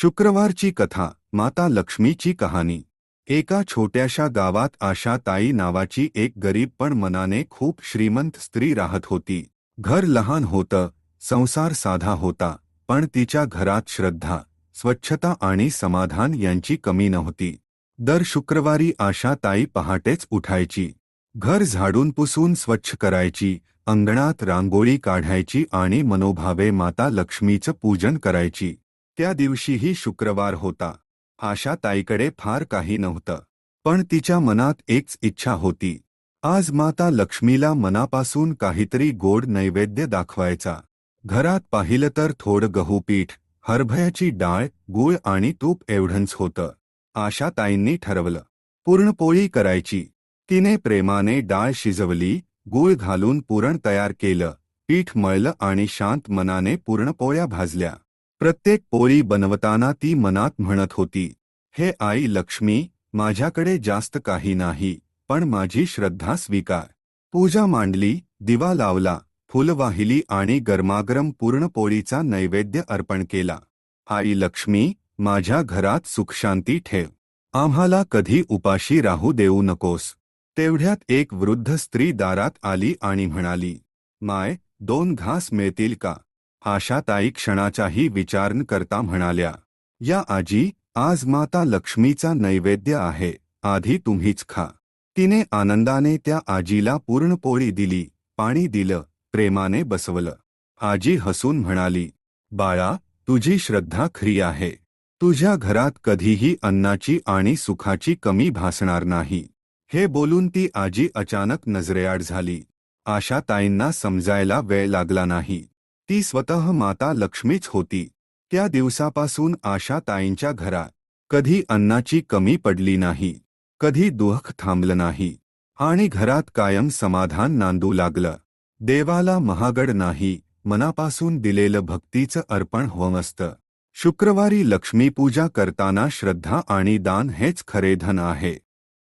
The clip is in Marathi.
शुक्रवारची कथा. माता लक्ष्मीची कहाणी. एका छोट्याशा गावात आशा ताई नावाची एक गरीब पण मनाने खूप श्रीमंत स्त्री राहत होती. घर लहान होतं, संसार साधा होता, पण तिच्या घरात श्रद्धा, स्वच्छता आणि समाधान यांची कमी नव्हती. दर शुक्रवारी आशा ताई पहाटेच उठायची. घर झाडून पुसून स्वच्छ करायची, अंगणात रांगोळी काढायची आणि मनोभावे माता लक्ष्मीचं पूजन करायची. त्या दिवशीही शुक्रवार होता. आशा ताईकडे फार काही नव्हतं, पण तिच्या मनात एकच इच्छा होती. आज माता लक्ष्मीला मनापासून काहीतरी गोड नैवेद्य दाखवायचा. घरात पाहिलं तर थोडं गहू पीठ, हरभऱ्याची डाळ, गूळ आणि तूप एवढंच होतं. आशा ताईंनी ठरवलं, पुरणपोळी करायची. तिने प्रेमाने डाळ शिजवली, गूळ घालून पुरण तयार केलं, पीठ मळलं आणि शांत मनाने पुरणपोळ्या भाजल्या. प्रत्येक पोळी बनवताना ती मनात म्हणत होती, हे आई लक्ष्मी, माझ्याकडे जास्त काही नाही, पण माझी श्रद्धा स्वीकार. पूजा मांडली, दिवा लावला, फुलं वाहिली आणि गरमागरम पुरणपोळीचा नैवेद्य अर्पण केला. आई लक्ष्मी, माझ्या घरात सुखशांती ठेव. आम्हाला कधी उपाशी राहू देऊ नकोस. तेवढ्यात एक वृद्ध स्त्री दारात आली आणि म्हणाली, माय, 2 घास मिळतील का? आशाताई क्षणाचाही विचार न करता म्हणाल्या, या आजी, आज माता लक्ष्मीचा नैवेद्य आहे, आधी तुम्हीच खा. तिने आनंदाने त्या आजीला पुरणपोळी दिली, पाणी दिलं, प्रेमाने बसवलं. आजी हसून म्हणाली, बाळा, तुझी श्रद्धा खरी आहे. तुझ्या घरात कधीही अन्नाची आणि सुखाची कमी भासणार नाही. हे बोलून ती आजी अचानक नजरेआड झाली. आशाताईंना समजायला वेळ लागला नाही. ती स्वतः माता लक्ष्मीच होती. त्या दिवसापासून आशाताईंच्या घरात कधी अन्नाची कमी पडली नाही, कधी दुःख थांबलं नाही आणि घरात कायम समाधान नांदू लागलं. देवाला महागड नाही, मनापासून दिलेलं भक्तीचं अर्पण हवं असतं. शुक्रवारी लक्ष्मीपूजा करताना श्रद्धा आणि दान हेच खरे धन आहे.